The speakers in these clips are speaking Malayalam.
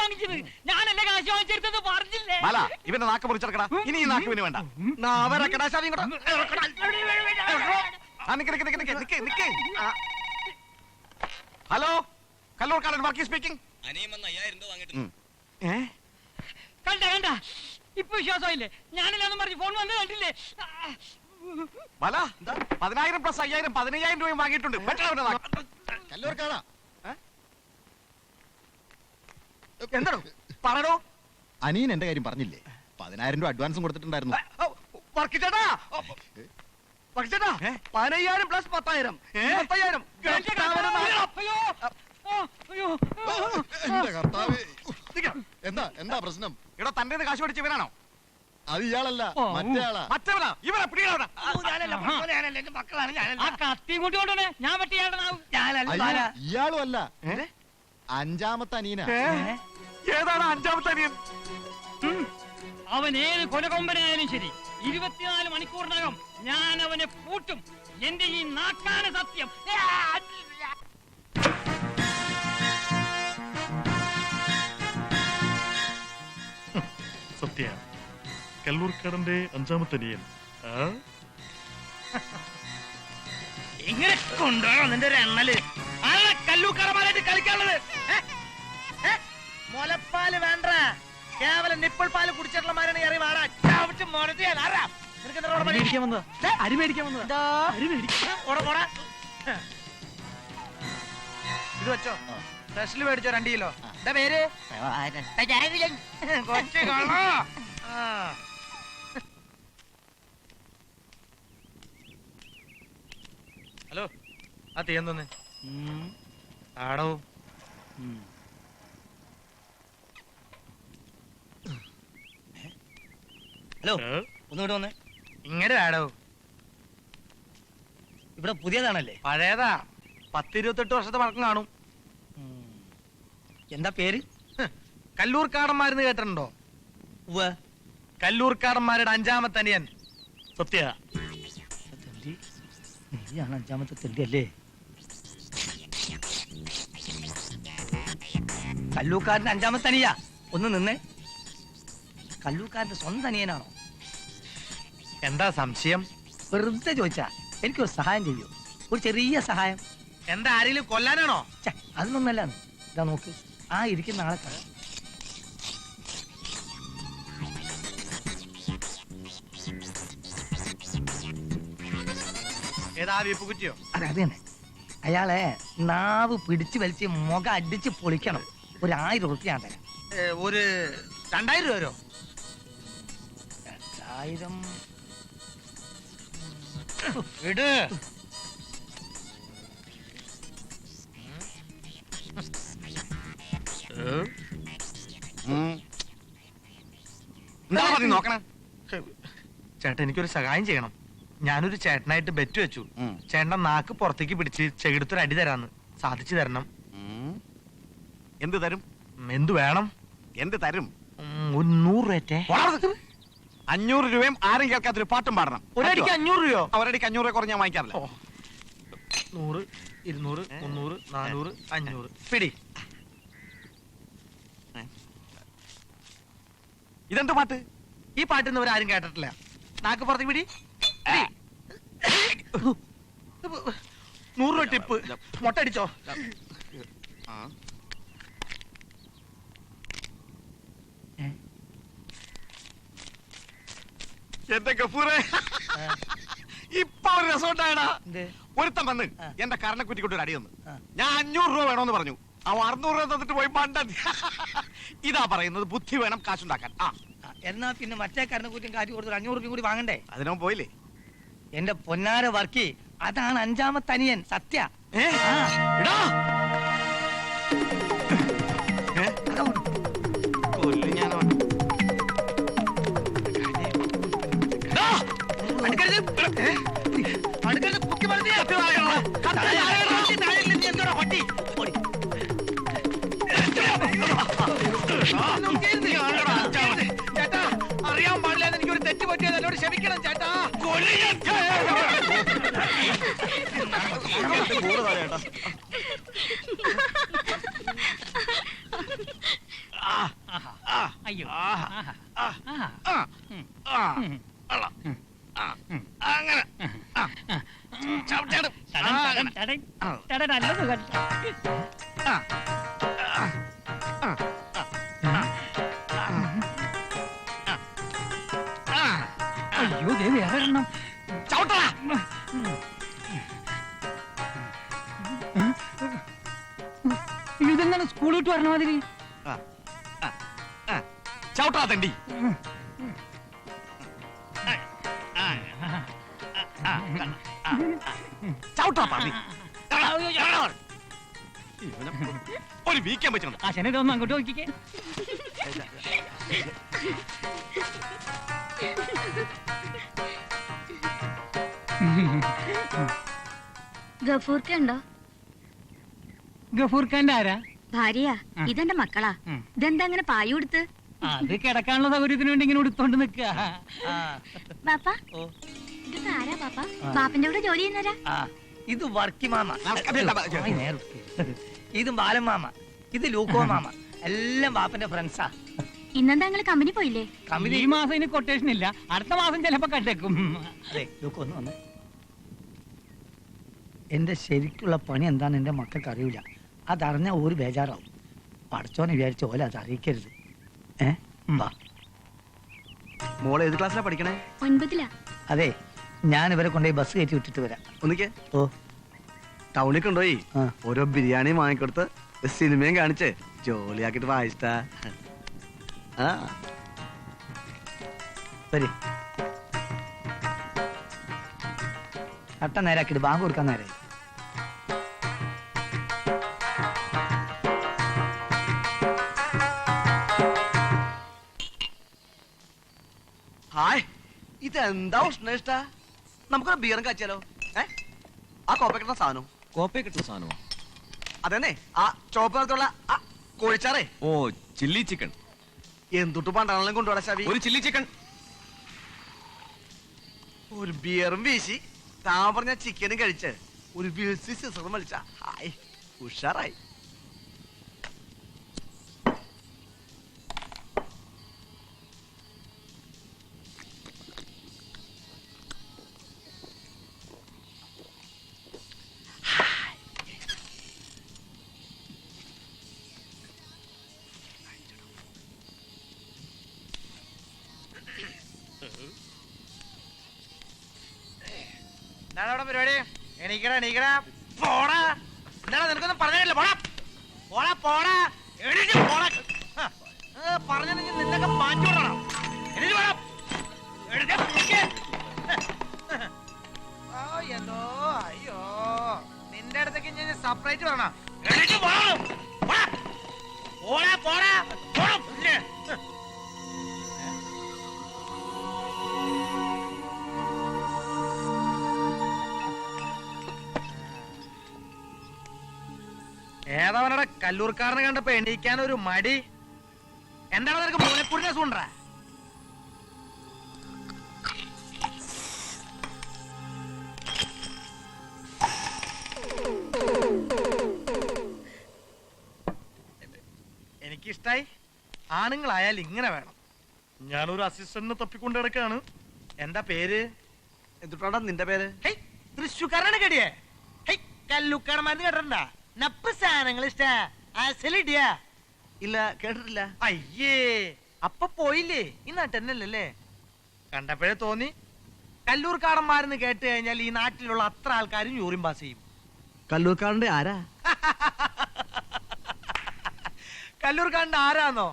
വാങ്ങിച്ചത്. ഞാനല്ലേ കാശ് വാങ്ങിച്ചെടുത്തത് പറഞ്ഞില്ലേ? ഇവന്റെ നാക്ക് മുറിച്ചെടുക്കടാ. ഇനി ഈ നാക്ക് ഇവന് വേണ്ട. ഹലോ, കല്ലൂർക്കാരൻ വർക്കി സ്പീക്കിംഗ്. കണ്ട കണ്ട, ഇപ്പൊ വിശ്വാസമായില്ലേ? ഞാനില്ലാന്ന് പറഞ്ഞ് ഫോൺ വന്ന് കണ്ടില്ലേ? 10,000 പ്ലസ് 5,000 15,000 രൂപയും വാങ്ങിയിട്ടുണ്ട്. എന്താണോ പറയണോ? അനിയൻ എന്റെ കാര്യം പറഞ്ഞില്ലേ? 10,000 രൂപ അഡ്വാൻസും കൊടുത്തിട്ടുണ്ടായിരുന്നു. 15,000 പ്ലസ് 10,000 എന്താ പ്രശ്നം? ഇവിടെ തന്റെ കാശ് പഠിച്ച ഇവനാണോ? അത് ഇയാളല്ല, മറ്റേയാളാ. മറ്റവനാ? ഇവനെ പിടികളാ. കത്തിയും കൂട്ടി കൊണ്ടുവന്നേ. ഞാൻ ഇയാളും അല്ല, 5ാമത്തെ അനിയനാ. ഏതാണ് 5ാമത്തെ അനിയൻ? അവൻ ഏത് കൊലകൊമ്പനായാലും ശരി, 24 മണിക്കൂറിനകം ഞാൻ അവനെ പൂട്ടും. എന്റെ ഈ നാക്കാണ് സത്യം. സത്യ, കല്ലൂർക്കാടന്റെ 5ാമത്തെ അനിയൻ. ഇങ്ങനെ കൊണ്ടുപോകണം നിന്റെ ഒരു എണ്ണല്. കല്ലൂക്കാരന്മാരായിട്ട് കളിക്കാനുള്ളത് മുലപ്പാല് വേണ്ട, കേവലം നിപ്പിൾ പാല് കുടിച്ചിട്ടുള്ള മാരാണ് ഇറങ്ങി വാടാ. അരി മേടിക്കാൻ വന്നത്. ഇത് വെച്ചോ, ഫ്രഷില് മേടിച്ചോ 2 കിലോ. എന്താ പേര്? കൊച്ചു കൊള്ളോ. ഹലോ, ആ തീയം തോന്നേ ആടോ. ഹലോ, ഒന്നുകൂടെ വന്നേ. ഇങ്ങടെ ആടോ. ഇവിടെ പുതിയതാണല്ലേ? പഴയതാ, 10-28 വർഷത്തെ പഴക്കം കാണും. എന്താ പേര്? കല്ലൂർക്കാടന്മാരെന്ന് കേട്ടിട്ടുണ്ടോ? കല്ലൂർക്കാടന്മാരുടെ 5ാമത്തെ അനിയൻ. സത്യ, നീയാണ് 5ാമത്തെ തെണ്ടി അല്ലേ? കല്ലൂക്കാരന്റെ 5ാമത്തെ അനിയാ? ഒന്ന് നിന്നേ. കല്ലൂക്കാരന്റെ സ്വന്തം അനിയനാണോ? എന്താ സംശയം? വെറുതെ ചോദിച്ചാ. എനിക്കൊരു സഹായം ചെയ്യൂ, ഒരു ചെറിയ സഹായം. എന്താ, ആരെങ്കിലും കൊല്ലാനാണോ? അതിനൊന്നല്ല. ഇതാ നോക്ക്, ആ ഇരിക്കുന്ന ആളെ കാണാം. ഏതാ വീപ്പ് കുറ്റിയോ? അതെ, അത് തന്നെ. അയാളെ നാവ് പിടിച്ചു വലിച്ച് മുഖം അടിച്ച് പൊളിക്കണം. ഒരു 1000 ഉറുപ്പിക ഞാൻ തരാം. ഒരു 2,000 രൂപ വരോ? 2000 ഇട്. നോക്കണേ ചേട്ടാ, എനിക്കൊരു സഹായം ചെയ്യണം. ഞാനൊരു ചേട്ടനായിട്ട് ബെറ്റ് വെച്ചു. ചേട്ടന്റെ നാക്ക് പുറത്തേക്ക് പിടിച്ച് ചെകിടത്തൊരു അടി തരാന്ന്. സാധിച്ചു തരണം. എന്ത് തരും? എന്ത് വേണം? എന്ത് തരും? ഒരു 100 രൂപ. 500 രൂപയും ആരും കേൾക്കാത്തൊരു പാട്ടും പാടണം. ഒരടിക്ക് 500 രൂപയോ? ഒരടിക്ക് 500 രൂപ കുറഞ്ഞ ഞാൻ വാങ്ങിക്കാറില്ല. 100, 200, 300, 400, 500. പിടി. ഇതെന്ത് പാട്ട്? ഈ പാട്ടിന്ന് ഇവരാരും കേട്ടിട്ടില്ല. നാക്ക് പുറത്തേക്ക് പിടി. 100 രൂപ ടിപ്പ്. മൊട്ടടിച്ചോ? എന്റെ ഗഫൂറേ, ഇപ്പൊ ഒരു രസമുണ്ടായടാ. ഒരുത്തം വന്ന് എന്റെ കരണക്കുറ്റിക്കൊണ്ട് ഒരു അടി തന്നു. ഞാൻ 500 രൂപ വേണമെന്ന് പറഞ്ഞു. അവൻ 600 രൂപ തന്നിട്ട് പോയി പണ്ടൻ. ഇതാ പറയുന്നത്, ബുദ്ധി വേണം കാശുണ്ടാക്കാൻ. എന്നാ പിന്നെ മറ്റേ കരണക്കുറ്റിയും കാറ്റ് കൊടുത്ത് 500 രൂപ കൂടി വാങ്ങണ്ടേ? അതിനോ പോയില്ലേ? എന്റെ പൊന്നാര വർക്കി, അതാണ് 5ാമത്തെ അനിയൻ സത്യ. ചേട്ടാ, അറിയാൻ പാടില്ല, എനിക്കൊരു തെറ്റ് പറ്റിയത് എന്നോട് ക്ഷമിക്കണം ചേട്ടാ. അങ്ങനെ ചവിട്ടിയാടും. നല്ല സുഖം. അയ്യോ ദേ വേറെ എണ്ണം. ചവിട്ടടാ. ഇതെങ്ങനെ സ്കൂൾ വിട്ട് വരണ മാതിരി? ചവിട്ടാ തണ്ടി. ചവിട്ടാ പാടി. ഒരു വീക്കാൻ പറ്റുന്നുണ്ട്. അച്ഛനെ ഇതൊന്നും അങ്ങോട്ട് നോക്കിക്കേ. ഗഫൂർക്ക ഉണ്ടോ? ഗഫൂർ ഖാന്റെ ആരാ? ഭാര്യയാ. ഇതെന്റെ മക്കളാ. ഇതെന്താ അങ്ങനെ പായ കൊടുത്ത്? അത് കിടക്കാനുള്ള സൗകര്യത്തിന് വേണ്ടി ഇങ്ങനെ ഉടുത്തോണ്ട് നിക്ക. ബാപ്പ ഇതൊക്കെ ആരാ ബാപ്പ? ബാപ്പന്റെ കൂടെ ജോലി ചെയ്യുന്നവരാ? ഇത് വർക്കി മാമ, ഇത് ബാലൻ മാമ, ഇത് ലൂക്കോ മാമ, എല്ലാം ബാപ്പന്റെ ഫ്രണ്ട്സാ. ഇന്നെന്താ നിങ്ങള് കമ്പനി പോയില്ലേ? ഈ മാസം ഇനി കൊട്ടേഷൻ ഇല്ല, അടുത്ത മാസം ചിലപ്പോ കണ്ടേക്കും. അതെ, ലൂക്കോ ഒന്ന് വന്ന്. എന്റെ ശരിക്കുള്ള പണി എന്താന്ന് എന്റെ മക്കൾക്ക് അറിയില്ല. അതറിഞ്ഞാ ഒരു ബേജാറാവും. പഠിച്ചോനെ വിചാരിച്ച പോലെ അത് അറിയിക്കരുത്. മോളെ ഏത് ക്ലാസ്സിലാ പഠിക്കണേ? 9ലാ. അതെ, ഞാൻ ഇവരെ കൊണ്ടുപോയി ബസ് കയറ്റി വിട്ടിട്ട് വരാം. ഒന്നിക്കേ. ഓ, ടൗണിൽ കൊണ്ടുപോയി ആ. ഓരോ ബിരിയാണി വാങ്ങിക്കൊടുത്ത് സിനിമയും കാണിച്ച് ജോലിയാക്കിട്ട് വായിച്ചിട്ടാ. വരി. അട്ട നേരാക്കിട്ട് ബാങ്ക് കൊടുക്കാൻ നേരെ. ഹായ്, ഇതെന്താ ഉഷ്ണ? നമുക്കൊരു ബിയറും കാച്ചിയാലോ? ആ കോപ്പ കിട്ടുന്ന സാധനം. കോപ്പയെ കിട്ടുന്ന സാധനമോ? അതെന്നെ, ആ ചോപ്പ് നിറത്തുള്ള ആ കോഴിച്ചാറേ. ഓ, ചില്ലി ചിക്കൻ. എന്തുട്ട് പണ്ടാണെങ്കിലും കൊണ്ടുപോടാ ശവി. ഒരു ചില്ലി ചിക്കൻ. ഒരു ബിയറും വീശി താൻ പറഞ്ഞ ചിക്കനും കഴിച്ച് ഒരു വിൽസി സിസറും വലിച്ച ഹായ് ഉഷാറായി. എന്താണ് പരിപാടി? എണീക്കടാ എണീക്കടാ, പോടാ. എന്താണ് നിനക്കൊന്നും പറഞ്ഞില്ല? പോടാ പോടാ പോടാ, എണീറ്റ് പോടാ. പറഞ്ഞെങ്കിൽ നിന്നൊക്കെ മാറ്റി വിടണം. എണീറ്റ് പോടാ. എന്തോ അയ്യോ, നിന്റെ അടുത്തേക്ക് ഞാൻ സെപ്പറേറ്റ് പറയണം. എണീറ്റ് പോണം. പോടാ പോടാ പോണം. ഏതവനടെ കല്ലൂർക്കാരനെ കണ്ടപ്പോ എണീക്കാൻ ഒരു മടി? എന്താണ് നിനക്ക് മൂലക്കുറിന്റെ സൂണ്ട? എനിക്കിഷ്ടായി. ആണുങ്ങളായാൽ ഇങ്ങനെ വേണം. ഞാനൊരു അസിസ്റ്റന്റിനെ തപ്പിക്കൊണ്ട് കിടക്കാണ്. എന്താ പേര്? എന്തുട്ടാ നിന്റെ പേര്? തൃശ്ശൂക്കാരനാണ് കേടിയേ. കല്ലൂക്കാരന്മാര് കേട്ടിട്ടുണ്ടാ? നപ്പ് സാധനങ്ങൾ ഇഷ്ട ഇല്ല, കേട്ടിട്ടില്ല. അയ്യേ, അപ്പൊ പോയില്ലേ? ഈ നാട്ടെന്നല്ലേ? കണ്ടപ്പോഴേ തോന്നി. കല്ലൂർക്കാടന്മാരെന്ന് കേട്ട് കഴിഞ്ഞാൽ ഈ നാട്ടിലുള്ള അത്ര ആൾക്കാരും യൂറിൻ പാസ് ചെയ്യും. കല്ലൂർക്കാരന്റെ ആരാ? കല്ലൂർക്കാടന്റെ ആരാന്നോ?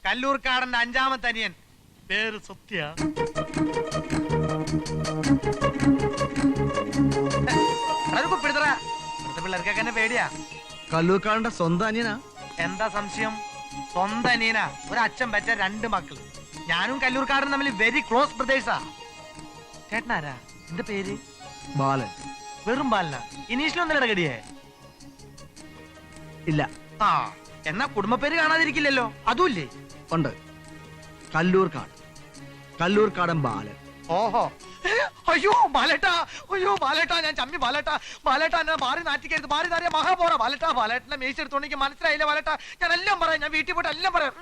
കല്ലൂർക്കാടന്റെ 5ാമത്തെ അനിയൻ. പേര് സത്യ. അതൊക്കെ പിടിത്തറ. ഇവിടുത്തെ പിള്ളേർക്കൊക്കെ എന്നെ പേടിയാ. കല്ലൂർക്കാരന്റെ സ്വന്തം അനിയനാ? എന്താ സംശയം? സ്വന്തം അനിയനാ. ഒരു അച്ഛൻ പറ്റ 2 മക്കൾ. ഞാനും കല്ലൂർക്കാരനും തമ്മിൽ വെരി ക്ലോസ് ബ്രദേഴ്സാ. ചേട്ടനാരാ? എന്റെ പേര് ബാലൻ. വെറും ബാലന? ഇനീഷിലൊന്നും ഇടകടിയേ? ഇല്ല. ആ, എന്നാ കുടുംബപ്പേര് കാണാതിരിക്കില്ലല്ലോ? അതുമില്ലേ? ഉണ്ട്. കല്ലൂർക്കാട്. കല്ലൂർക്കാടൻ ബാലൻ. ഓഹോ. അയ്യോ ബാലേട്ടാ, അയ്യോ ബാലേട്ടാ, ഞാൻ ചമ്മി ബാലേട്ടാ. ബാലേട്ടാ എന്നെ മാറി നാറ്റിക്കരുത്. മാറി നാറിയ മഹാപോറ ബാലേട്ടാ. ബാലേട്ടനെ മേശ എടുത്തോണ്ട് എനിക്ക് മനസ്സിലായില്ല ബാലേട്ടാ. ഞാൻ എല്ലാം പറയാം. ഞാൻ വീട്ടിൽ പോയിട്ട് എല്ലാം പറയാം.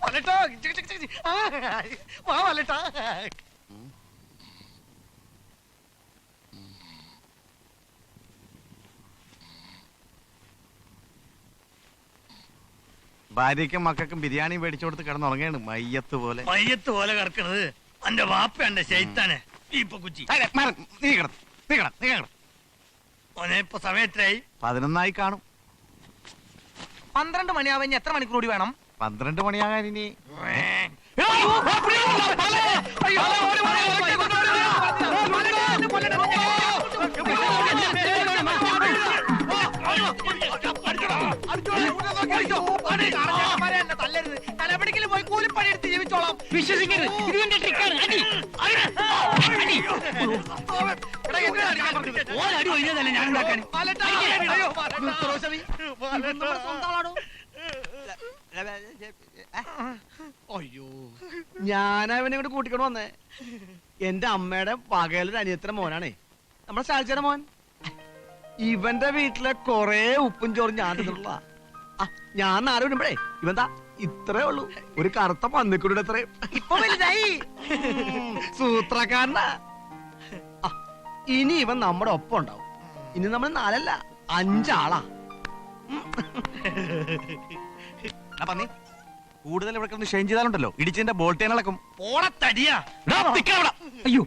വല്ലട്ടോ വാ വല്ലട്ടാ. ഭാര്യയ്ക്കും മക്കൾക്കും ബിരിയാണി മേടിച്ചു കൊടുത്ത് കിടന്നുറങ്ങാണ് മയ്യത്ത് പോലെ. മയ്യത്ത് പോലെ കറക്കണത് എന്റെ വാപ്പ ശൈത്താനെ ഇപ്പൊ കുച്ചി നീ കിട ഓനെ ഇപ്പൊ സമയത്തായി 11 കാണും. 12 മണിയാവാൻ ഇനി എത്ര മണിക്കൂർ കൂടി വേണം? 12 മണിയാകാൻ ഇനി പോയി കൂലിപ്പണി എടുത്ത് ജീവിച്ചോളാം. വിശ്വസിക്കരുത്, ഇതിന്റെ ട്രിക്കാണ്. അടി ഓരടി ഒഴിഞ്ഞതല്ലേ ഞാൻ ഉണ്ടാക്കാൻ. അയ്യോ ഞാനവനെ കൂടെ കൂട്ടിക്കൊണ്ട് വന്നേ. എന്റെ അമ്മയുടെ പകലൊരു അനിയത്തിന്റെ മോനാണേ, നമ്മുടെ സാൽച്ചയുടെ മോൻ. ഇവന്റെ വീട്ടിലെ കൊറേ ഉപ്പും ചോറും ഞാൻ തിന്നിട്ടുള്ള. ഞാൻ നാളെ വിടുമ്പഴേ ഇവന്താ ഇത്രേ ഉള്ളൂ, ഒരു കറുത്ത പന്നിക്കുടിയുടെ അത്രേ. ഇപ്പൊ വലുതായി. സൂത്രക്കാരനാ. ഇനി ഇവൻ നമ്മുടെ ഒപ്പം ഉണ്ടാവും. ഇനി നമ്മൾ 4 അല്ല 5 ആളാ. പന്നി കൂടുതൽ ഇവിടെ കിടന്ന് ഷെയിൻ ചെയ്താലുണ്ടല്ലോ ഇടിച്ചതിന്റെ ബോൾട്ടേനളക്കും. ഓളത്തടിയാ. അയ്യോ